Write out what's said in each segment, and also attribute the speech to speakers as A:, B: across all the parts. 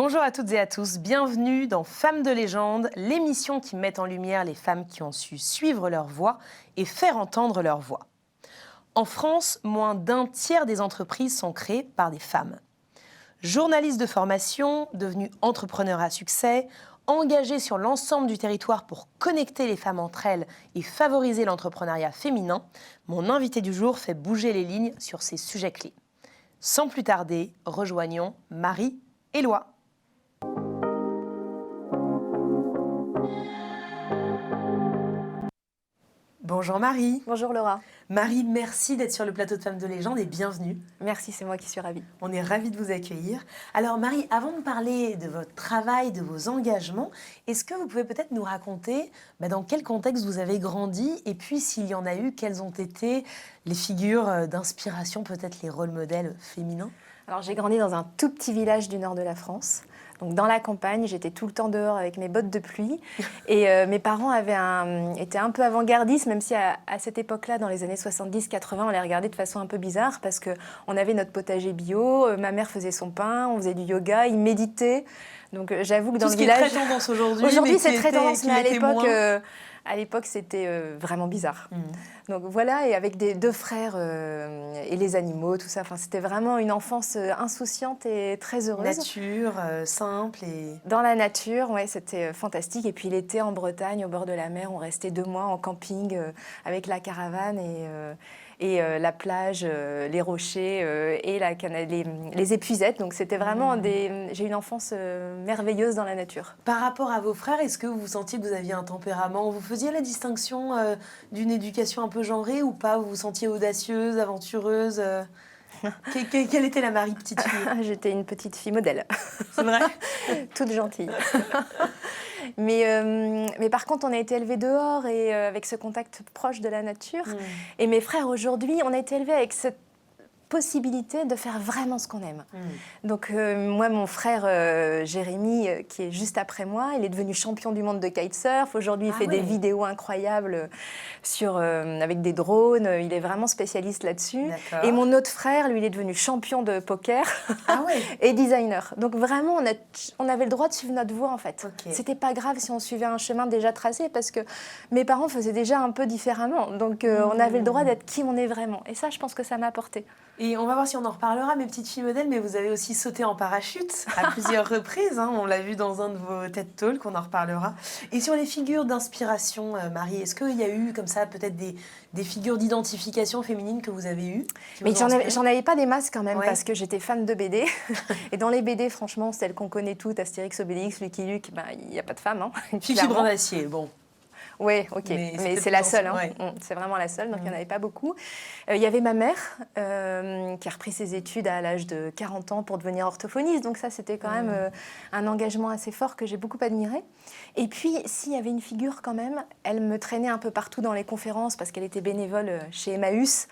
A: Bonjour à toutes et à tous, bienvenue dans Femmes de légende, l'émission qui met en lumière les femmes qui ont su suivre leur voix et faire entendre leur voix. En France, moins d'un tiers des entreprises sont créées par des femmes. Journalistes de formation, devenues entrepreneurs à succès, engagées sur l'ensemble du territoire pour connecter les femmes entre elles et favoriser l'entrepreneuriat féminin, mon invité du jour fait bouger les lignes sur ces sujets clés. Sans plus tarder, rejoignons Marie et Éloi. Bonjour Marie.
B: Bonjour Laura.
A: Marie, merci d'être sur le plateau de Femmes de légende et bienvenue.
B: Merci, c'est moi qui suis ravie.
A: On est ravis de vous accueillir. Alors Marie, avant de parler de votre travail, de vos engagements, est-ce que vous pouvez peut-être nous raconter dans quel contexte vous avez grandi et puis s'il y en a eu, quelles ont été les figures d'inspiration, peut-être les rôles modèles féminins?
B: Alors j'ai grandi dans un tout petit village du nord de la France. Donc dans la campagne, j'étais tout le temps dehors avec mes bottes de pluie. Et mes parents étaient un peu avant-gardistes, même si à cette époque-là, dans les années 70-80, on les regardait de façon un peu bizarre parce qu'on avait notre potager bio, ma mère faisait son pain, on faisait du yoga, ils méditaient. Donc j'avoue que dans le village...
A: Tout ce qui est très tendance aujourd'hui.
B: Aujourd'hui, c'est très tendance, mais à l'époque, c'était vraiment bizarre. Donc voilà, et avec deux frères et les animaux, tout ça. Enfin, c'était vraiment une enfance insouciante et très heureuse.
A: Nature, simple et...
B: Dans la nature, ouais, c'était fantastique. Et puis l'été en Bretagne, au bord de la mer, on restait 2 mois en camping avec la caravane et la plage, les rochers et les épuisettes. Donc c'était vraiment j'ai une enfance merveilleuse dans la nature.
A: Par rapport à vos frères, est-ce que vous sentiez que vous aviez un tempérament? Vous faisiez la distinction d'une éducation un peu genrée ou pas? Vous vous sentiez audacieuse, aventureuse? Quelle était la Marie petite fille?
B: J'étais une petite fille modèle.
A: C'est vrai?
B: Toute gentille. Mais par contre, on a été élevés dehors et avec ce contact proche de la nature. Et mes frères, aujourd'hui, on a été élevés avec cette possibilité de faire vraiment ce qu'on aime. Donc moi, mon frère Jérémy, qui est juste après moi, il est devenu champion du monde de kitesurf. Aujourd'hui, il fait des vidéos incroyables avec des drones. Il est vraiment spécialiste là-dessus. Et mon autre frère, lui, il est devenu champion de poker et designer. Donc vraiment, on avait le droit de suivre notre voie, en fait. C'était pas grave si on suivait un chemin déjà tracé, parce que mes parents faisaient déjà un peu différemment. Donc on avait le droit d'être qui on est vraiment. Et ça, je pense que ça m'a apporté.
A: Et on va voir si on en reparlera, mes petites filles modèles, mais vous avez aussi sauté en parachute à plusieurs reprises. On l'a vu dans un de vos TED Talks, on en reparlera. Et sur les figures d'inspiration, Marie, est-ce qu'il y a eu comme ça peut-être des figures d'identification féminine que vous avez eues?
B: Mais j'en avais pas des masses quand même, parce que j'étais fan de BD. Et dans les BD, franchement, celles qu'on connaît toutes, Astérix, Obélix, Lucky Luke, il n'y a pas de femme.
A: Fifi Brindacier, bon.
B: Oui, ok, mais c'est la seule, c'est vraiment la seule, donc il n'y en avait pas beaucoup. Il y avait ma mère qui a repris ses études à l'âge de 40 ans pour devenir orthophoniste, donc ça c'était quand même un engagement assez fort que j'ai beaucoup admiré. Et puis s'il y avait une figure quand même, elle me traînait un peu partout dans les conférences parce qu'elle était bénévole chez Emmaüs.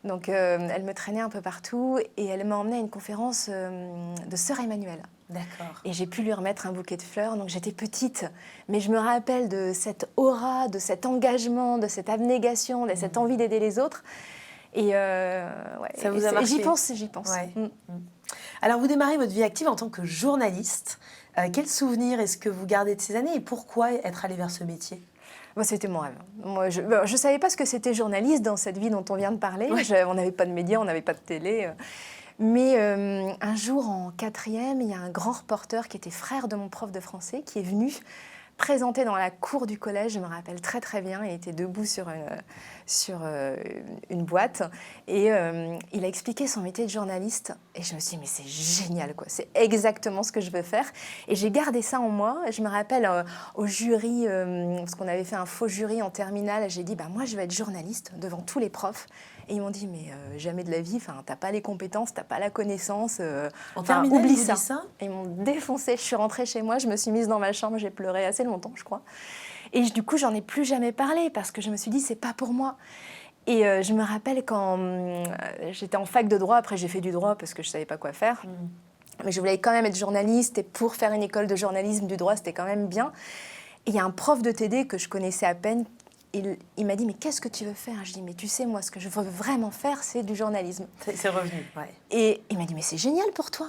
B: Donc elle me traînait un peu partout et elle m'a emmenée à une conférence de Sœur Emmanuelle.
A: D'accord.
B: Et j'ai pu lui remettre un bouquet de fleurs. Donc j'étais petite, mais je me rappelle de cette aura, de cet engagement, de cette abnégation, de cette envie d'aider les autres. Et
A: ça vous a marqué?
B: J'y pense.
A: Ouais. Alors vous démarrez votre vie active en tant que journaliste. Quel souvenir est-ce que vous gardez de ces années et pourquoi être allée vers ce métier?
B: C'était mon rêve. Moi, je ne savais pas ce que c'était journaliste dans cette vie dont on vient de parler. On n'avait pas de médias, on n'avait pas de télé. Mais un jour, en 4e, il y a un grand reporter qui était frère de mon prof de français qui est venu présenter dans la cour du collège, je me rappelle très très bien, il était debout sur une boîte et il a expliqué son métier de journaliste et je me suis dit mais c'est génial quoi, c'est exactement ce que je veux faire et j'ai gardé ça en moi. Je me rappelle au jury, parce qu'on avait fait un faux jury en terminale, j'ai dit moi je vais être journaliste devant tous les profs. Et ils m'ont dit, mais jamais de la vie, t'as pas les compétences, t'as pas la connaissance, oublie ça. Et ils m'ont défoncé, je suis rentrée chez moi, je me suis mise dans ma chambre, j'ai pleuré assez longtemps, je crois. Et du coup, j'en ai plus jamais parlé parce que je me suis dit, c'est pas pour moi. Et je me rappelle quand j'étais en fac de droit, après j'ai fait du droit parce que je savais pas quoi faire. Mais je voulais quand même être journaliste et pour faire une école de journalisme du droit, c'était quand même bien. Et il y a un prof de TD que je connaissais à peine. Il m'a dit, mais qu'est-ce que tu veux faire? Je dis, mais tu sais, moi, ce que je veux vraiment faire, c'est du journalisme.
A: C'est revenu, ouais.
B: Et il m'a dit, mais c'est génial pour toi.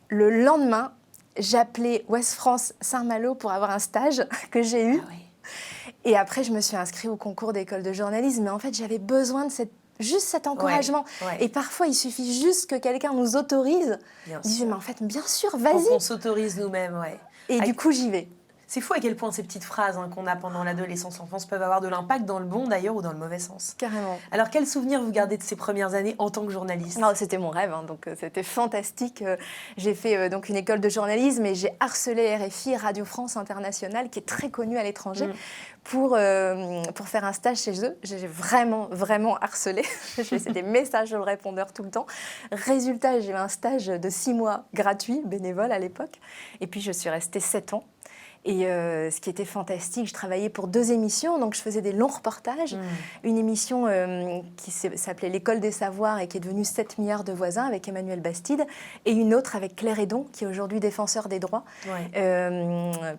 B: Le lendemain, j'appelais Ouest France Saint-Malo pour avoir un stage que j'ai eu.
A: Ah oui.
B: Et après, je me suis inscrite au concours d'école de journalisme. Mais en fait, j'avais besoin de juste cet encouragement.
A: Ouais.
B: Et parfois, il suffit juste que quelqu'un nous autorise.
A: Bien
B: Je disais,
A: sûr.
B: mais en fait, bien sûr,
A: Faut
B: vas-y.
A: qu'on s'autorise nous-mêmes, ouais.
B: Et du coup, j'y vais.
A: C'est fou à quel point ces petites phrases qu'on a pendant l'adolescence, l'enfance peuvent avoir de l'impact dans le bon d'ailleurs ou dans le mauvais sens.
B: Carrément.
A: Alors quel souvenir vous gardez de ces premières années en tant que journaliste?
B: Non, c'était mon rêve, donc c'était fantastique. J'ai fait donc une école de journalisme et j'ai harcelé RFI, Radio France Internationale, qui est très connue à l'étranger, pour faire un stage chez eux. J'ai vraiment, vraiment harcelé. Je laissais des messages sur le répondeur tout le temps. Résultat, j'ai eu un stage de 6 mois gratuit, bénévole à l'époque. Et puis, je suis restée 7 ans. Et ce qui était fantastique, je travaillais pour 2 émissions, donc je faisais des longs reportages. Une émission qui s'appelait L'École des Savoirs et qui est devenue 7 milliards de voisins avec Emmanuel Bastide, et une autre avec Claire Hédon, qui est aujourd'hui défenseur des droits,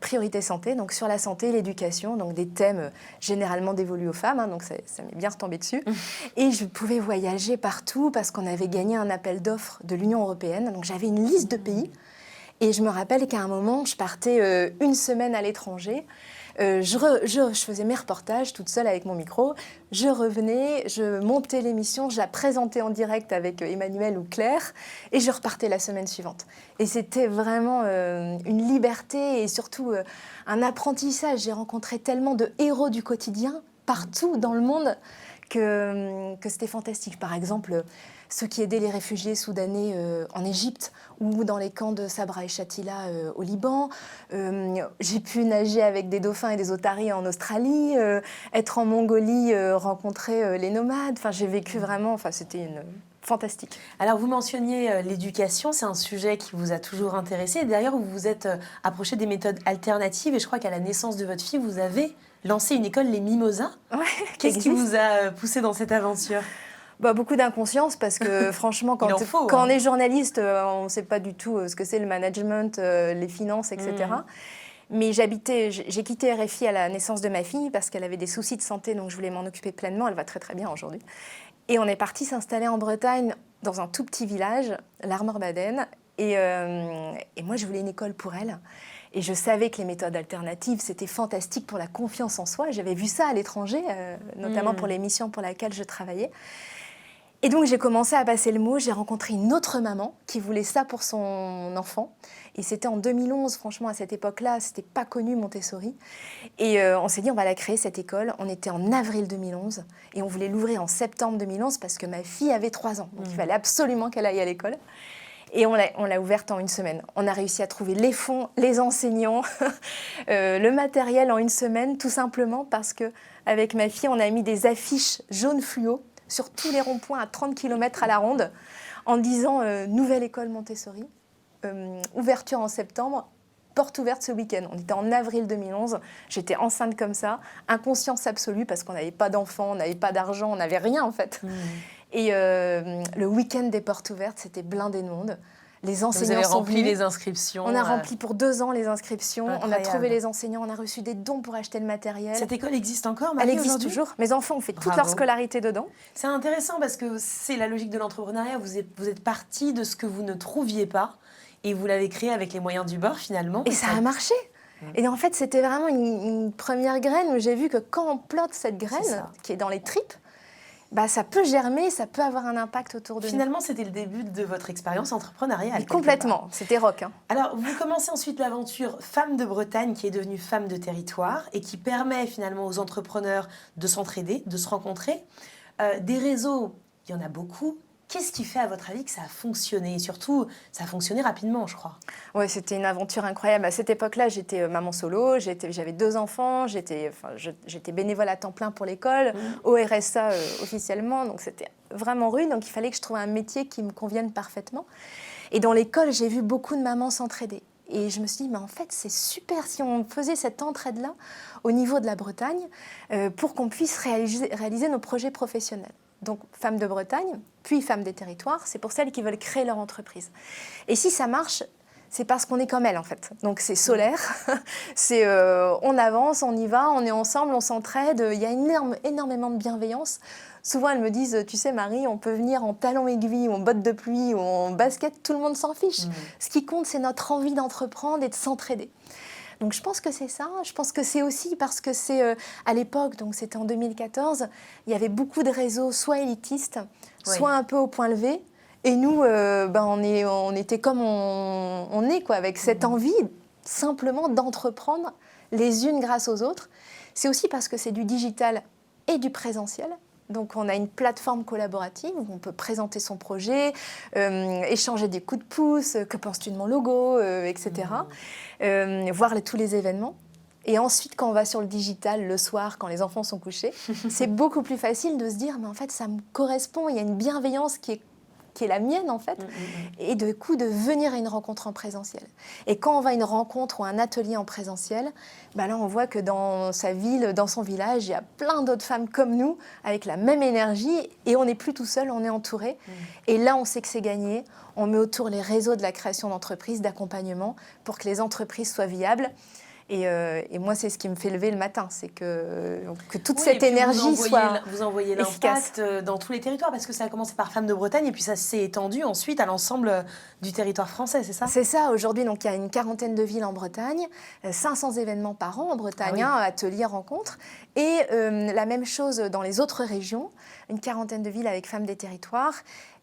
B: Priorité Santé, donc sur la santé et l'éducation, donc des thèmes généralement dévolus aux femmes, donc ça m'est bien retombé dessus. Et je pouvais voyager partout parce qu'on avait gagné un appel d'offres de l'Union européenne, donc j'avais une liste de pays. Et je me rappelle qu'à un moment, je partais 1 semaine à l'étranger. Je faisais mes reportages toute seule avec mon micro. Je revenais, je montais l'émission, je la présentais en direct avec Emmanuel ou Claire et je repartais la semaine suivante. Et c'était vraiment une liberté et surtout un apprentissage. J'ai rencontré tellement de héros du quotidien partout dans le monde que c'était fantastique. Par exemple, ceux qui aidaient les réfugiés soudanais en Égypte ou dans les camps de Sabra et Shatila au Liban. J'ai pu nager avec des dauphins et des otaries en Australie, être en Mongolie, rencontrer les nomades. Enfin, j'ai vécu vraiment, c'était fantastique.
A: Alors, vous mentionniez l'éducation, c'est un sujet qui vous a toujours intéressé. Et d'ailleurs, vous vous êtes approché des méthodes alternatives. Et je crois qu'à la naissance de votre fille, vous avez lancé une école, les Mimosas.
B: Ouais,
A: Qu'est-ce qui vous a poussé dans cette aventure ?
B: Beaucoup d'inconscience parce que franchement, quand on est journaliste, on ne sait pas du tout ce que c'est le management, les finances, etc. Mais j'ai quitté RFI à la naissance de ma fille parce qu'elle avait des soucis de santé, donc je voulais m'en occuper pleinement. Elle va très très bien aujourd'hui. Et on est parti s'installer en Bretagne dans un tout petit village, l'Armor-Baden. Et moi, je voulais une école pour elle. Et je savais que les méthodes alternatives, c'était fantastique pour la confiance en soi. J'avais vu ça à l'étranger, notamment pour l'émission pour laquelle je travaillais. Et donc, j'ai commencé à passer le mot. J'ai rencontré une autre maman qui voulait ça pour son enfant. Et c'était en 2011, franchement, à cette époque-là, c'était pas connu Montessori. Et on s'est dit, on va la créer, cette école. On était en avril 2011 et on voulait l'ouvrir en septembre 2011 parce que ma fille avait 3 ans. Donc, il fallait absolument qu'elle aille à l'école. Et on l'a ouverte en 1 semaine. On a réussi à trouver les fonds, les enseignants, le matériel en 1 semaine, tout simplement parce qu'avec ma fille, on a mis des affiches jaunes fluo sur tous les ronds-points à 30 km à la ronde, en disant nouvelle école Montessori, ouverture en septembre, porte ouverte ce week-end. On était en avril 2011, j'étais enceinte comme ça, inconscience absolue parce qu'on n'avait pas d'enfants, on n'avait pas d'argent, on n'avait rien en fait. Et le week-end des portes ouvertes, c'était blindé de monde. Les enseignants
A: sont venus. Les inscriptions.
B: On a rempli pour 2 ans les inscriptions.
A: Incroyable.
B: On a trouvé les enseignants. On a reçu des dons pour acheter le matériel.
A: Cette école existe encore, Marie,
B: elle existe
A: aujourd'hui
B: toujours. Mes enfants ont fait toute leur scolarité dedans.
A: C'est intéressant parce que c'est la logique de l'entrepreneuriat. Vous êtes parti de ce que vous ne trouviez pas et vous l'avez créé avec les moyens du bord finalement.
B: Et ça a marché. Et en fait, c'était vraiment une première graine où j'ai vu que quand on plante cette graine qui est dans les tripes, ça peut germer, ça peut avoir un impact autour de nous.
A: Finalement, c'était le début de votre expérience entrepreneuriale.
B: Complètement, c'était rock.
A: Alors, vous commencez ensuite l'aventure Femmes de Bretagne, qui est devenue Femmes de Territoire, et qui permet finalement aux entrepreneurs de s'entraider, de se rencontrer. Des réseaux, il y en a beaucoup. Qu'est-ce qui fait, à votre avis, que ça a fonctionné ? Et surtout, ça a fonctionné rapidement, je crois.
B: Oui, c'était une aventure incroyable. À cette époque-là, j'étais maman solo, j'avais 2 enfants, j'étais bénévole à temps plein pour l'école, au RSA officiellement, donc c'était vraiment rude. Donc il fallait que je trouve un métier qui me convienne parfaitement. Et dans l'école, j'ai vu beaucoup de mamans s'entraider. Et je me suis dit, mais en fait, c'est super si on faisait cette entraide-là au niveau de la Bretagne pour qu'on puisse réaliser nos projets professionnels. Donc, Femmes de Bretagne, puis Femmes des Territoires, c'est pour celles qui veulent créer leur entreprise. Et si ça marche, c'est parce qu'on est comme elles, en fait. Donc, c'est solaire, c'est on avance, on y va, on est ensemble, on s'entraide. Il y a énormément de bienveillance. Souvent, elles me disent, tu sais, Marie, on peut venir en talons aiguilles, ou en bottes de pluie, ou en basket, tout le monde s'en fiche. Ce qui compte, c'est notre envie d'entreprendre et de s'entraider. Donc, je pense que c'est ça. Je pense que c'est aussi parce que c'est à l'époque, donc c'était en 2014, il y avait beaucoup de réseaux, soit élitistes, soit un peu au point levé. Et nous, on était comme on est, quoi, avec cette envie simplement d'entreprendre les unes grâce aux autres. C'est aussi parce que c'est du digital et du présentiel. Donc, on a une plateforme collaborative où on peut présenter son projet, échanger des coups de pouce, que penses-tu de mon logo, etc. Voir tous les événements. Et ensuite, quand on va sur le digital le soir, quand les enfants sont couchés, c'est beaucoup plus facile de se dire, mais en fait, ça me correspond, il y a une bienveillance qui est la mienne, en fait, et du coup, de venir à une rencontre en présentiel. Et quand on va à une rencontre ou un atelier en présentiel, là, on voit que dans sa ville, dans son village, il y a plein d'autres femmes comme nous, avec la même énergie, et on n'est plus tout seul, on est entouré. Et là, on sait que c'est gagné. On met autour les réseaux de la création d'entreprises, d'accompagnement, pour que les entreprises soient viables. Et moi, c'est ce qui me fait lever le matin, c'est que toute cette énergie soit
A: vous envoyez l'impact dans tous les territoires, parce que ça a commencé par Femmes de Bretagne, et puis ça s'est étendu ensuite à l'ensemble du territoire français, c'est ça?
B: C'est ça, aujourd'hui, donc, il y a une quarantaine de villes en Bretagne, 500 événements par an en Bretagne, ateliers, rencontres, et la même chose dans les autres régions, une quarantaine de villes avec Femmes des territoires.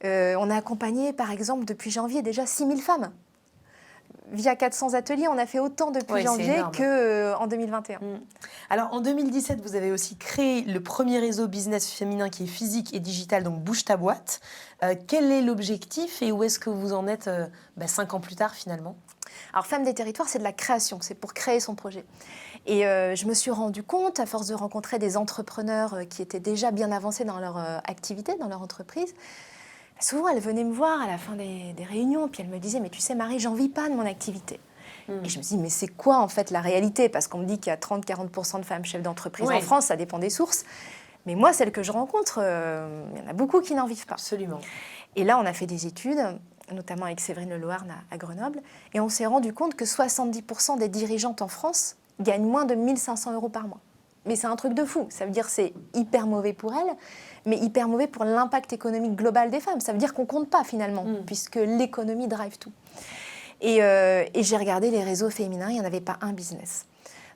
B: On a accompagné, par exemple, depuis janvier, déjà 6000 femmes. Via 400 ateliers, on a fait autant depuis janvier qu'en 2021.
A: Alors, en 2017, vous avez aussi créé le premier réseau business féminin qui est physique et digital, donc Bouge ta boîte. Quel est l'objectif et où est-ce que vous en êtes 5 ans plus tard, finalement?
B: Alors, Femmes des territoires, c'est de la création, c'est pour créer son projet. Et je me suis rendu compte, à force de rencontrer des entrepreneurs qui étaient déjà bien avancés dans leur activité, dans leur entreprise, souvent, elle venait me voir à la fin des réunions, puis elle me disait « Mais tu sais, Marie, j'en vis pas de mon activité. » Et je me dis « Mais c'est quoi, en fait, la réalité ?» Parce qu'on me dit qu'il y a 30-40% de femmes chefs d'entreprise en France, ça dépend des sources. Mais moi, celles que je rencontre, il y en a beaucoup qui n'en vivent pas.
A: Absolument.
B: Et là, on a fait des études, notamment avec Séverine Leloarn à Grenoble, et on s'est rendu compte que 70% des dirigeantes en France gagnent moins de 1 500 € par mois. Mais c'est un truc de fou. Ça veut dire que c'est hyper mauvais pour elles, mais hyper mauvais pour l'impact économique global des femmes. Ça veut dire qu'on ne compte pas finalement, puisque l'économie drive tout. Et j'ai regardé les réseaux féminins, il n'y en avait pas un business.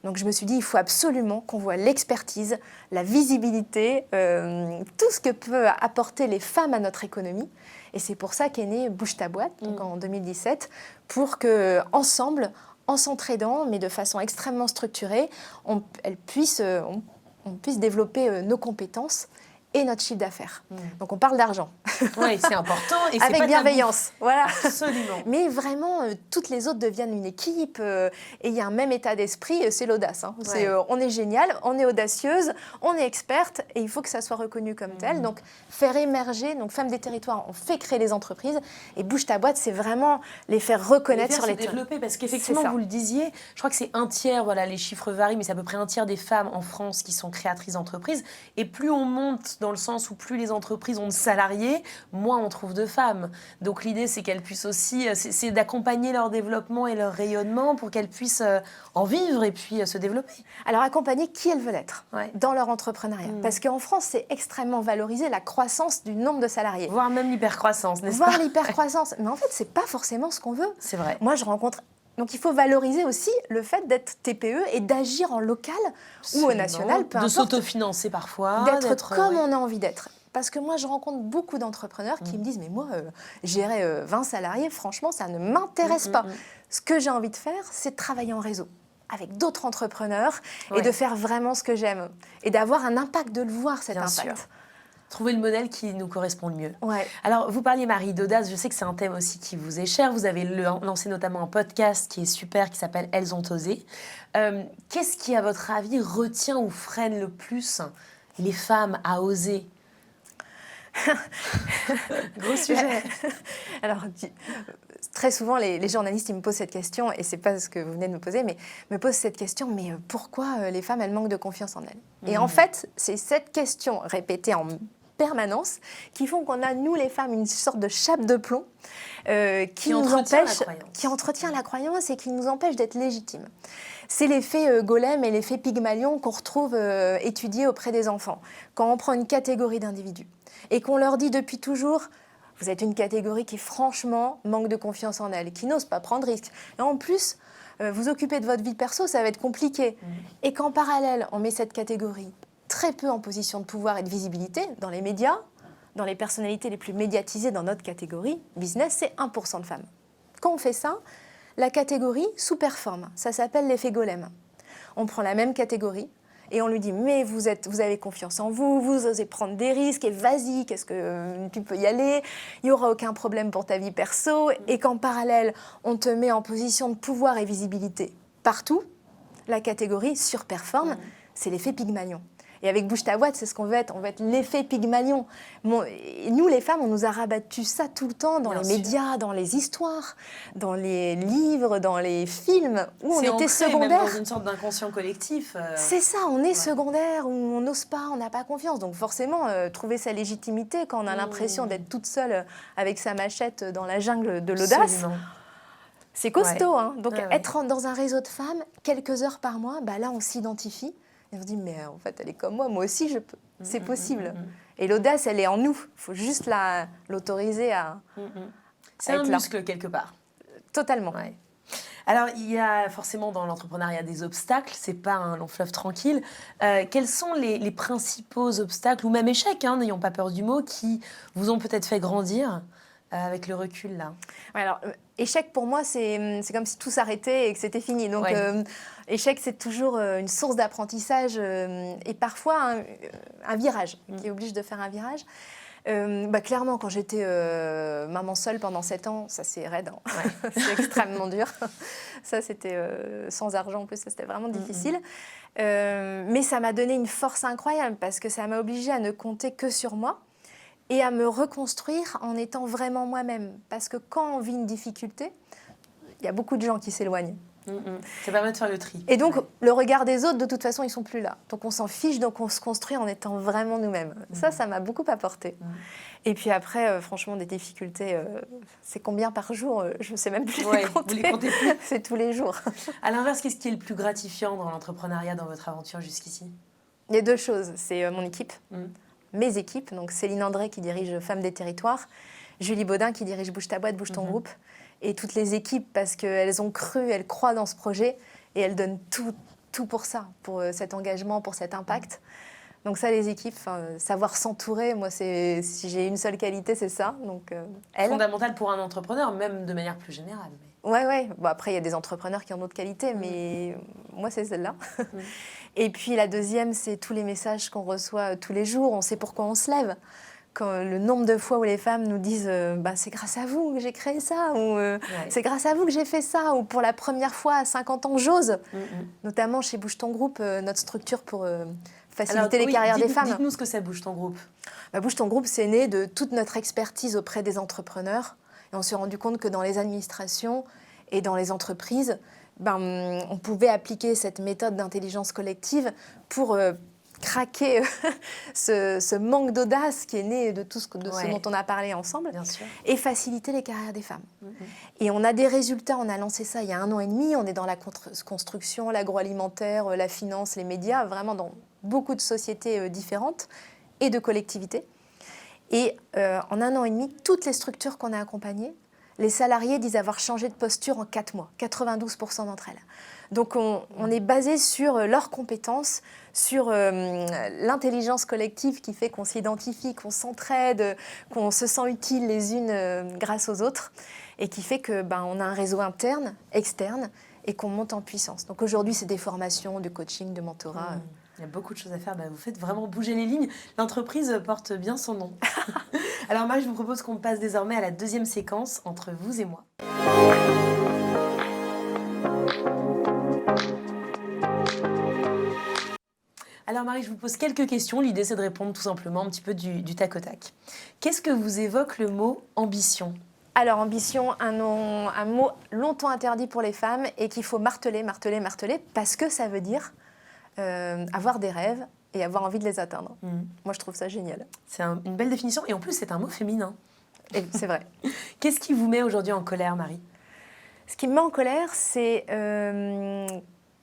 B: Donc je me suis dit, il faut absolument qu'on voit l'expertise, la visibilité, tout ce que peuvent apporter les femmes à notre économie. Et c'est pour ça qu'est née Bouge ta boîte, donc en 2017, pour qu'ensemble, en s'entraidant, mais de façon extrêmement structurée, on puisse développer nos compétences et notre chiffre d'affaires. Donc on parle d'argent.
A: Oui, c'est important. Et c'est
B: avec
A: pas
B: bienveillance. Voilà.
A: Absolument.
B: Mais vraiment, toutes les autres deviennent une équipe et il y a un même état d'esprit, c'est l'audace. Hein. On est génial, on est audacieuse, on est experte et il faut que ça soit reconnu comme tel. Donc faire émerger, donc Femmes des territoires, on fait créer les entreprises et Bouge ta boîte, c'est vraiment les faire reconnaître sur les terrains.
A: Développer, parce qu'effectivement, vous le disiez, je crois que c'est un tiers, voilà, les chiffres varient, mais c'est à peu près un tiers des femmes en France qui sont créatrices d'entreprises. Et plus on monte dans le sens où plus les entreprises ont de salariés, moins on trouve de femmes. Donc l'idée, c'est qu'elles puissent aussi, c'est d'accompagner leur développement et leur rayonnement pour qu'elles puissent en vivre et puis se développer.
B: Alors accompagner qui elles veulent être dans leur entrepreneuriat. Parce qu'en France, c'est extrêmement valorisé la croissance du nombre de salariés.
A: Voire même l'hypercroissance, n'est-ce pas?
B: Voire l'hypercroissance. Mais en fait, c'est pas forcément ce qu'on veut.
A: C'est vrai.
B: Moi, je rencontre... Donc il faut valoriser aussi le fait d'être TPE et d'agir en local ou au national, peu importe.
A: De s'autofinancer parfois.
B: D'être comme on a envie d'être. Parce que moi, je rencontre beaucoup d'entrepreneurs qui me disent « Mais moi, gérer 20 salariés, franchement, ça ne m'intéresse pas. » Ce que j'ai envie de faire, c'est de travailler en réseau avec d'autres entrepreneurs et de faire vraiment ce que j'aime. Et d'avoir un impact, de le voir, cet impact.
A: Sûr. Trouver le modèle qui nous correspond le mieux.
B: Ouais.
A: Alors, vous parliez, Marie, d'audace. Je sais que c'est un thème aussi qui vous est cher. Vous avez lancé notamment un podcast qui est super, qui s'appelle « Elles ont osé ». Qu'est-ce qui, à votre avis, retient ou freine le plus les femmes à oser? Gros sujet.
B: Alors, très souvent, les journalistes, ils me posent cette question, et c'est pas ce que vous venez de me poser, mais me posent cette question, mais pourquoi les femmes, elles manquent de confiance en elles? Et en fait, c'est cette question répétée en permanence, qui font qu'on a, nous les femmes, une sorte de chape de plomb qui entretient la croyance et qui nous empêche d'être légitimes. C'est l'effet Golem et l'effet Pygmalion qu'on retrouve étudié auprès des enfants. Quand on prend une catégorie d'individus et qu'on leur dit depuis toujours « vous êtes une catégorie qui franchement manque de confiance en elle, qui n'ose pas prendre risque. Et en plus, vous occupez de votre vie perso, ça va être compliqué. » Et qu'en parallèle, on met cette catégorie très peu en position de pouvoir et de visibilité dans les médias, dans les personnalités les plus médiatisées dans notre catégorie, business, c'est 1% de femmes. Quand on fait ça, la catégorie sous-performe. Ça s'appelle l'effet Golem. On prend la même catégorie et on lui dit « mais vous avez confiance en vous, vous osez prendre des risques et vas-y, qu'est-ce que tu peux y aller, il n'y aura aucun problème pour ta vie perso. » Et qu'en parallèle, on te met en position de pouvoir et visibilité partout, la catégorie surperforme, c'est l'effet Pygmalion. Et avec Bouge ta boîte, c'est ce qu'on veut être. On veut être l'effet Pygmalion. Nous, les femmes, on nous a rabattu ça tout le temps dans les médias, dans les histoires, dans les livres, dans les films, où on était secondaire.
A: Même dans une sorte d'inconscient collectif.
B: C'est ça, on est secondaire, où on n'ose pas, on n'a pas confiance. Donc forcément, trouver sa légitimité quand on a l'impression d'être toute seule avec sa machette dans la jungle de l'audace. C'est costaud. Hein. Donc être dans un réseau de femmes, quelques heures par mois, bah là, on s'identifie. Et on se dit, mais en fait, elle est comme moi aussi, je peux. C'est possible. Et l'audace, elle est en nous. Il faut juste l'autoriser à
A: C'est un muscle quelque part.
B: Totalement.
A: Ouais. Alors, il y a forcément dans l'entrepreneuriat des obstacles, c'est pas un long fleuve tranquille. Quels sont les principaux obstacles, ou même échecs, hein, n'ayons pas peur du mot, qui vous ont peut-être fait grandir avec le recul là?
B: Alors, échec pour moi, c'est comme si tout s'arrêtait et que c'était fini. Donc, échec, c'est toujours une source d'apprentissage et parfois un virage qui oblige de faire un virage. Clairement, quand j'étais maman seule pendant 7 ans, ça c'est raide. Hein. C'est extrêmement dur. Ça, c'était sans argent en plus, ça c'était vraiment difficile. Mais ça m'a donné une force incroyable parce que ça m'a obligée à ne compter que sur moi et à me reconstruire en étant vraiment moi-même. Parce que quand on vit une difficulté, il y a beaucoup de gens qui s'éloignent.
A: Ça permet de faire le tri.
B: Et donc, le regard des autres, de toute façon, ils ne sont plus là. Donc, on s'en fiche, donc on se construit en étant vraiment nous-mêmes. Ça m'a beaucoup apporté. Et puis après, franchement, des difficultés, c'est combien par jour? Je ne sais même plus les compter.
A: Vous les comptez plus.
B: C'est tous les jours.
A: À l'inverse, qu'est-ce qui est le plus gratifiant dans l'entrepreneuriat, dans votre aventure jusqu'ici?
B: Il y a 2 choses. C'est mon équipe, mes équipes. Donc, Céline André qui dirige Femmes des Territoires, Julie Baudin qui dirige Bouge ta boîte, Bouge ton groupe. Et toutes les équipes, parce qu'elles ont cru, elles croient dans ce projet et elles donnent tout pour ça, pour cet engagement, pour cet impact. Donc ça, les équipes, savoir s'entourer, moi, si j'ai une seule qualité, c'est ça. Donc,
A: fondamental pour un entrepreneur, même de manière plus générale.
B: Ouais. Bon, après, il y a des entrepreneurs qui ont d'autres qualités, mais moi, c'est celle-là. Et puis la deuxième, c'est tous les messages qu'on reçoit tous les jours. On sait pourquoi on se lève. Quand le nombre de fois où les femmes nous disent c'est grâce à vous que j'ai créé ça, ou c'est grâce à vous que j'ai fait ça, ou pour la première fois à 50 ans, j'ose. Notamment chez Bouge ton groupe, notre structure pour faciliter les carrières des femmes.
A: Dites-nous ce que c'est Bouge ton groupe.
B: Bouge ton groupe, c'est né de toute notre expertise auprès des entrepreneurs. Et on s'est rendu compte que dans les administrations et dans les entreprises, on pouvait appliquer cette méthode d'intelligence collective pour craquer ce manque d'audace qui est né de tout ce dont on a parlé ensemble, et faciliter les carrières des femmes. Et on a des résultats, on a lancé ça il y a 1 an et demi, on est dans la construction, l'agroalimentaire, la finance, les médias, vraiment dans beaucoup de sociétés différentes et de collectivités. Et en 1 an et demi, toutes les structures qu'on a accompagnées, les salariés disent avoir changé de posture en 4 mois, 92% d'entre elles. Donc on est basé sur leurs compétences, sur l'intelligence collective qui fait qu'on s'identifie, qu'on s'entraide, qu'on se sent utile les unes grâce aux autres, et qui fait que on a un réseau interne, externe, et qu'on monte en puissance. Donc aujourd'hui, c'est des formations, du coaching, de mentorat.
A: Il y a beaucoup de choses à faire. Vous faites vraiment bouger les lignes. L'entreprise porte bien son nom. Alors Marie, je vous propose qu'on passe désormais à la 2e séquence entre vous et moi. Alors Marie, je vous pose quelques questions. L'idée, c'est de répondre tout simplement un petit peu du tac au tac. Qu'est-ce que vous évoque le mot ambition ?
B: Alors, ambition, un mot longtemps interdit pour les femmes et qu'il faut marteler, parce que ça veut dire avoir des rêves, et avoir envie de les atteindre. Moi, je trouve ça génial.
A: C'est une belle définition. Et en plus, c'est un mot féminin.
B: Et c'est vrai.
A: Qu'est-ce qui vous met aujourd'hui en colère, Marie?
B: Ce qui me met en colère, c'est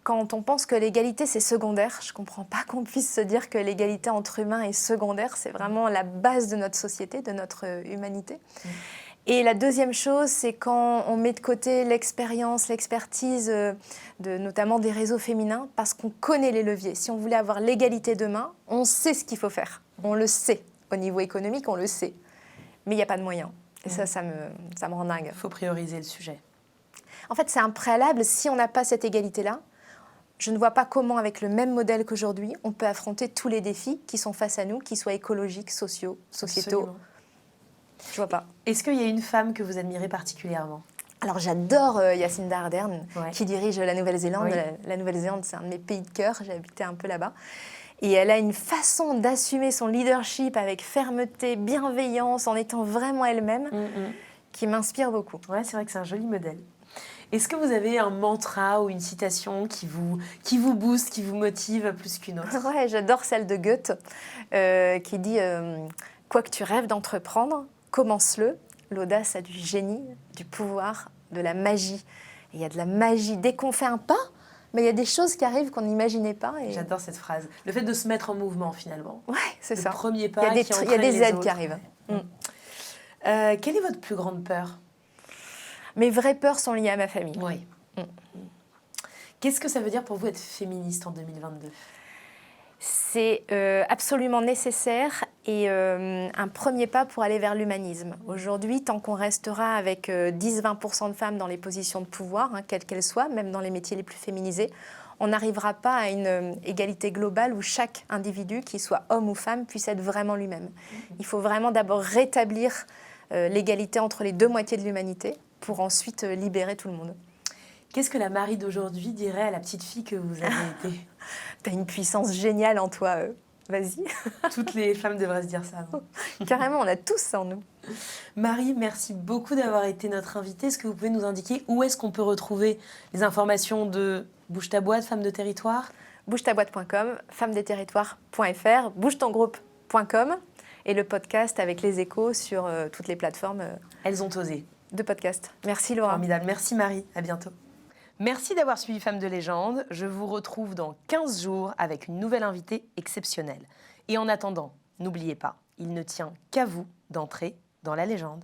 B: quand on pense que l'égalité, c'est secondaire. Je ne comprends pas qu'on puisse se dire que l'égalité entre humains est secondaire. C'est vraiment la base de notre société, de notre humanité. Et la deuxième chose, c'est quand on met de côté l'expérience, l'expertise, notamment des réseaux féminins, parce qu'on connaît les leviers. Si on voulait avoir l'égalité demain, on sait ce qu'il faut faire. On le sait. Au niveau économique, on le sait. Mais il n'y a pas de moyens. Et ça me rend dingue.
A: Il faut prioriser le sujet.
B: En fait, c'est un préalable. Si on n'a pas cette égalité-là, je ne vois pas comment, avec le même modèle qu'aujourd'hui, on peut affronter tous les défis qui sont face à nous, qu'ils soient écologiques, sociaux, sociétaux.
A: Absolument.
B: Je vois pas.
A: Est-ce qu'il y a une femme que vous admirez particulièrement?
B: Alors j'adore Jacinda Ardern,
A: Ouais.
B: qui dirige la Nouvelle-Zélande.
A: Oui.
B: La Nouvelle-Zélande, c'est un de mes pays de cœur. J'ai habité un peu là-bas. Et elle a une façon d'assumer son leadership avec fermeté, bienveillance, en étant vraiment elle-même, qui m'inspire beaucoup.
A: Ouais, c'est vrai que c'est un joli modèle. Est-ce que vous avez un mantra ou une citation qui vous booste, qui vous motive plus qu'une autre?
B: Ouais, j'adore celle de Goethe, qui dit quoi que tu rêves d'entreprendre, commence-le. L'audace a du génie, du pouvoir, de la magie. Et il y a de la magie. Dès qu'on fait un pas, mais il y a des choses qui arrivent qu'on n'imaginait pas. Et...
A: J'adore cette phrase. Le fait de se mettre en mouvement, finalement.
B: Ouais, c'est ça.
A: Le premier pas
B: Il y a des,
A: qui
B: il y a
A: entraîne
B: des
A: les
B: aides
A: autres.
B: qui arrivent.
A: Quelle est votre plus grande peur?
B: Mes vraies peurs sont liées à ma famille.
A: Oui. Qu'est-ce que ça veut dire pour vous être féministe en 2022?
B: C'est absolument nécessaire et un premier pas pour aller vers l'humanisme. Aujourd'hui, tant qu'on restera avec 10-20% de femmes dans les positions de pouvoir, quelles qu'elles soient, même dans les métiers les plus féminisés, on n'arrivera pas à une égalité globale où chaque individu, qu'il soit homme ou femme, puisse être vraiment lui-même. Il faut vraiment d'abord rétablir l'égalité entre les deux moitiés de l'humanité pour ensuite libérer tout le monde.
A: Qu'est-ce que la Marie d'aujourd'hui dirait à la petite fille que vous avez été?
B: T'as une puissance géniale en toi, vas-y.
A: Toutes les femmes devraient se dire ça, non?
B: Carrément, on a tous ça en nous.
A: Marie, merci beaucoup d'avoir été notre invitée. Est-ce que vous pouvez nous indiquer où est-ce qu'on peut retrouver les informations de Bouge ta boîte, Femmes de Territoire?
B: bougetaboîte.com, femmesdesterritoires.fr, bougetongroupe.com et le podcast avec les échos sur toutes les plateformes
A: Elles ont osé.
B: de podcast. Merci Laura.
A: Formidable. Merci Marie. À bientôt. Merci d'avoir suivi Femmes de légende. Je vous retrouve dans 15 jours avec une nouvelle invitée exceptionnelle. Et en attendant, n'oubliez pas, il ne tient qu'à vous d'entrer dans la légende.